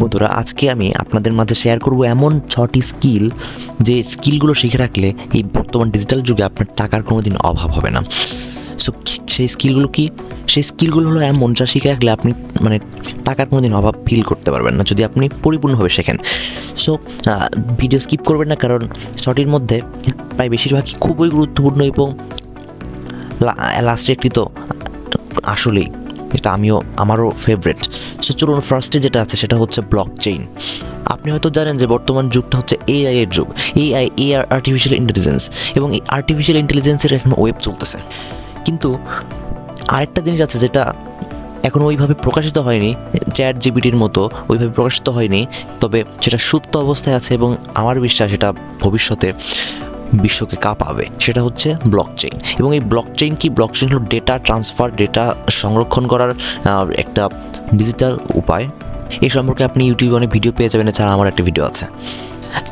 বন্ধুরা, আজকে আমি আপনাদের মাঝে শেয়ার করব এমন 6টি স্কিল, যে স্কিলগুলো শিখে রাখলে এই বর্তমান ডিজিটাল যুগে আপনার টাকার কোনোদিন অভাব হবে না। সো সেই স্কিলগুলো কি? সেই স্কিলগুলো হলো এমন যা শিখে রাখলে আপনি টাকার কোনোদিন অভাব ফিল করতে পারবেন না, যদি আপনি পরিপূর্ণভাবে শেখেন। সো ভিডিও স্কিপ করবেন না, কারণ 6টির মধ্যে প্রায় বেশিরভাগই খুবই গুরুত্বপূর্ণ এবং লাস্টে একটি তো আসলেই এটা আমারও ফেভারিট। সো চলুন, ফার্স্টে যেটা আছে সেটা হচ্ছে ব্লক চেইন। আপনি হয়তো জানেন যে বর্তমান যুগটা হচ্ছে এআই এর যুগ। এআই আর্টিফিশিয়াল ইন্টেলিজেন্স, এবং এই আর্টিফিশিয়াল ইন্টেলিজেন্সের এখন ওয়েব চলতেছে। কিন্তু আরেকটা জিনিস আছে যেটা এখনও ওইভাবে প্রকাশিত হয়নি, চ্যাট জিপিটির মতো ওইভাবে প্রকাশিত হয়নি, তবে সেটা সুপ্ত অবস্থায় আছে এবং আমার বিশ্বাস এটা ভবিষ্যতে বিশ্বকে কাঁপাবে। সেটা হচ্ছে ব্লক চেইন। এবং এই ব্লক চেইন কি? ব্লক চেইন হলো ডেটা ট্রান্সফার, ডেটা সংরক্ষণ করার একটা ডিজিটাল উপায়। এই সম্পর্কে আপনি ইউটিউবে অনেক ভিডিও পেয়ে যাবেন, এছাড়া আমার একটা ভিডিও আছে,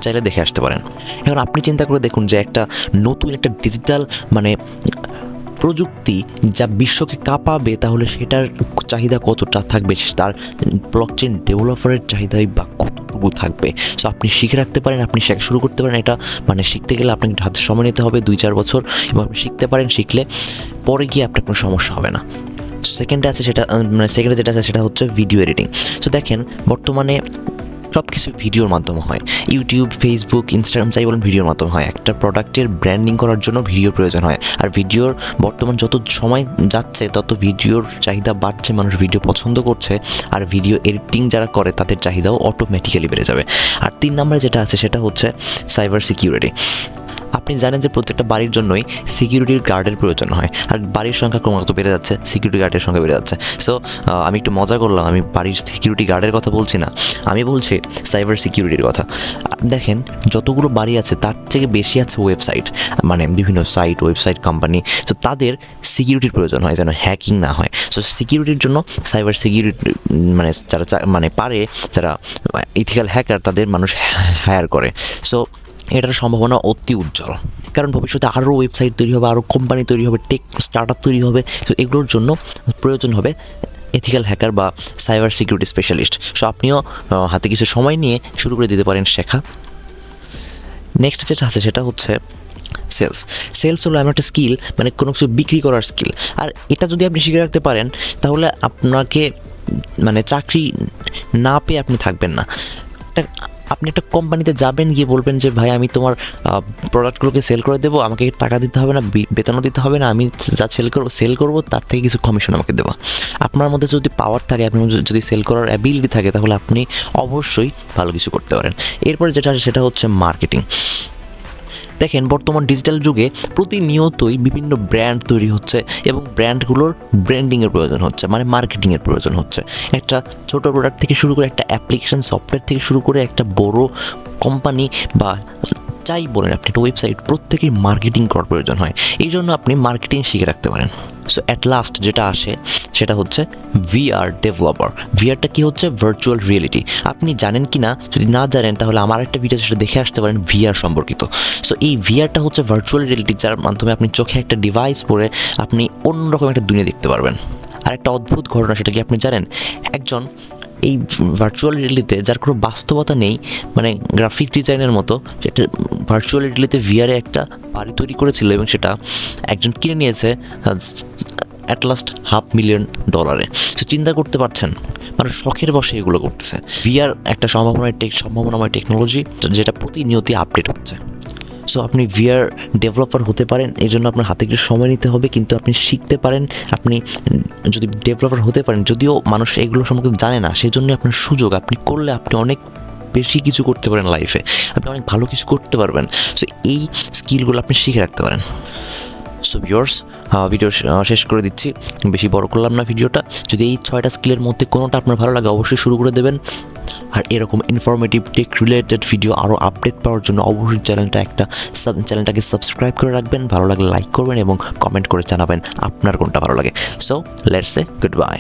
চাইলে দেখে আসতে পারেন। এখন আপনি চিন্তা করে দেখুন যে একটা নতুন একটা ডিজিটাল প্রযুক্তি যা বিশ্বকে কাঁপাবে, তাহলে সেটার চাহিদা কতটা থাকবে, তার ব্লকচেন ডেভেলপারের চাহিদাই বা কতটুকু থাকবে। সো আপনি শিখে রাখতে পারেন, আপনি শেখা শুরু করতে পারেন। এটা শিখতে গেলে আপনাকে হাতে সময় নিতে হবে 2-4 বছর, এবং আপনি শিখতে পারেন। শিখলে পরে গিয়ে আপনার কোনো সমস্যা হবে না। সেকেন্ডে যেটা আছে সেটা হচ্ছে ভিডিও এডিটিং। সো দেখেন, বর্তমানে সব কিছু ভিডিওর মাধ্যমে হয়। ইউটিউব, ফেসবুক, ইনস্টাগ্রাম যাই বলেন, ভিডিওর মাধ্যমে হয়। একটা প্রোডাক্টের ব্র্যান্ডিং করার জন্য ভিডিওর প্রয়োজন হয়। আর ভিডিওর বর্তমান যত সময় যাচ্ছে তত ভিডিওর চাহিদা বাড়ছে, মানুষ ভিডিও পছন্দ করছে, আর ভিডিও এডিটিং যারা করে তাদের চাহিদাও অটোমেটিক্যালি বেড়ে যাবে। আর 3 নম্বরে যেটা আছে সেটা হচ্ছে সাইবার সিকিউরিটি। আপনি জানেন যে প্রত্যেকটা বাড়ির জন্যই সিকিউরিটির গার্ডের প্রয়োজন হয়, আর বাড়ির সংখ্যা ক্রমাগত বেড়ে যাচ্ছে, সিকিউরিটি গার্ডের সংখ্যা বেড়ে যাচ্ছে। সো আমি একটু মজা করলাম, আমি বাড়ির সিকিউরিটি গার্ডের কথা বলছি না, আমি বলছি সাইবার সিকিউরিটির কথা। দেখেন, যতগুলো বাড়ি আছে তার থেকে বেশি আছে ওয়েবসাইট, বিভিন্ন ওয়েবসাইট কোম্পানি। তো তাদের সিকিউরিটির প্রয়োজন হয়, যেন হ্যাকিং না হয়। সো সিকিউরিটির জন্য সাইবার সিকিউরিটি যারা যারা ইথিক্যাল হ্যাকার, তাদের মানুষ হায়ার করে। সো এটার সম্ভাবনা অতি উজ্জ্বল, কারণ ভবিষ্যতে আরও ওয়েবসাইট তৈরি হবে, আরও কোম্পানি তৈরি হবে, টেক স্টার্ট আপ তৈরি হবে। তো এগুলোর জন্য প্রয়োজন হবে এথিক্যাল হ্যাকার বা সাইবার সিকিউরিটি স্পেশালিস্ট। সো আপনিও হাতে কিছু সময় নিয়ে শুরু করে দিতে পারেন শেখা। নেক্সট যেটা আছে সেটা হচ্ছে সেলস হলো এমন একটা স্কিল, কোনো কিছু বিক্রি করার স্কিল। আর এটা যদি আপনি শিখে রাখতে পারেন, তাহলে আপনাকে চাকরি না পেয়ে আপনি থাকবেন না। আপনি একটা কোম্পানিতে যাবেন, গিয়ে বলবেন যে ভাই, আমি তোমার প্রোডাক্টগুলোকে সেল করে দেবো, আমাকে টাকা দিতে হবে না, বেতনও দিতে হবে না, আমি যা সেল করবো তার থেকে কিছু কমিশন আমাকে দেবো। আপনার মধ্যে যদি পাওয়ার থাকে, আপনার মধ্যে যদি সেল করার অ্যাবিলিটি থাকে, তাহলে আপনি অবশ্যই ভালো কিছু করতে পারেন। এরপরে যেটা আছে সেটা হচ্ছে মার্কেটিং। দেখেন, বর্তমান ডিজিটাল যুগে প্রতিনিয়তই বিভিন্ন ব্র্যান্ড তৈরি হচ্ছে, এবং ব্র্যান্ডগুলোর ব্র্যান্ডিংয়ের প্রয়োজন হচ্ছে, মার্কেটিংয়ের প্রয়োজন হচ্ছে। একটা ছোট প্রোডাক্ট থেকে শুরু করে, একটা অ্যাপ্লিকেশন সফটওয়্যার থেকে শুরু করে, একটা বড় কোম্পানি বা যাই বলেন আপনি, একটা ওয়েবসাইট, প্রত্যেকেই মার্কেটিং করার প্রয়োজন হয়। এই জন্য আপনি মার্কেটিং শিখে রাখতে পারেন। সো অ্যাট লাস্ট যেটা আসে সেটা হচ্ছে ভিআর ডেভেলপার। ভিআরটা কি হচ্ছে? Virtual reality. আপনি জানেন কি না? যদি না জানেন তাহলে আমার একটা ভিডিও সেটা দেখে আসতে পারেন ভিআর সম্পর্কিত। সো এই ভিআরটা হচ্ছে ভার্চুয়াল রিয়েলিটি, যার মাধ্যমে আপনি চোখে একটা ডিভাইস পরে আপনি অন্যরকম একটা দুনিয়া দেখতে পারবেন। আর একটা অদ্ভুত ঘটনা, সেটা কি আপনি জানেন? একজন এই ভার্চুয়াল রিয়েলিটিতে, যার কোনো বাস্তবতা নেই, গ্রাফিক ডিজাইনের মতো, সেটা ভার্চুয়াল রিয়েলিটিতে ভিআরে একটা বাড়ি তৈরি করেছিল, এবং সেটা একজন কিনে নিয়েছে অ্যাট লাস্ট $500,000। তো চিন্তা করতে পারছেন, মানুষ শখের বসে এগুলো করতেছে। ভিআর একটা সম্ভাবনাময় টেকনোলজি, যেটা প্রতিনিয়তই আপডেট হচ্ছে। সো আপনি ভিআর ডেভেলপার হতে পারেন, এই জন্য আপনার হাতে কিছু সময় নিতে হবে, কিন্তু আপনি শিখতে পারেন। আপনি যদি ডেভেলপার হতে পারেন, যদিও মানুষ এগুলো সম্পর্কে জানে না, সেই জন্য আপনার সুযোগ। আপনি করলে আপনি অনেক বেশি কিছু করতে পারেন লাইফে, আপনি অনেক ভালো কিছু করতে পারবেন। সো এই স্কিলগুলো আপনি শিখে রাখতে পারেন। সো ভিউয়ার্স, ভিডিও শেষ করে দিচ্ছি, বেশি বড় করলাম না ভিডিওটা। যদি এই 6টা স্কিলের মধ্যে কোনোটা আপনার ভালো লাগে, অবশ্যই শুরু করে দেবেন। আর এরকম ইনফরমেটিভ টেক রিলেটেড ভিডিও আরও আপডেট পাওয়ার জন্য অবশ্যই চ্যানেলটাকে সাবস্ক্রাইব করে রাখবেন। ভালো লাগলে লাইক করবেন এবং কমেন্ট করে জানাবেন আপনার কোনটা ভালো লাগে। So let's say good bye.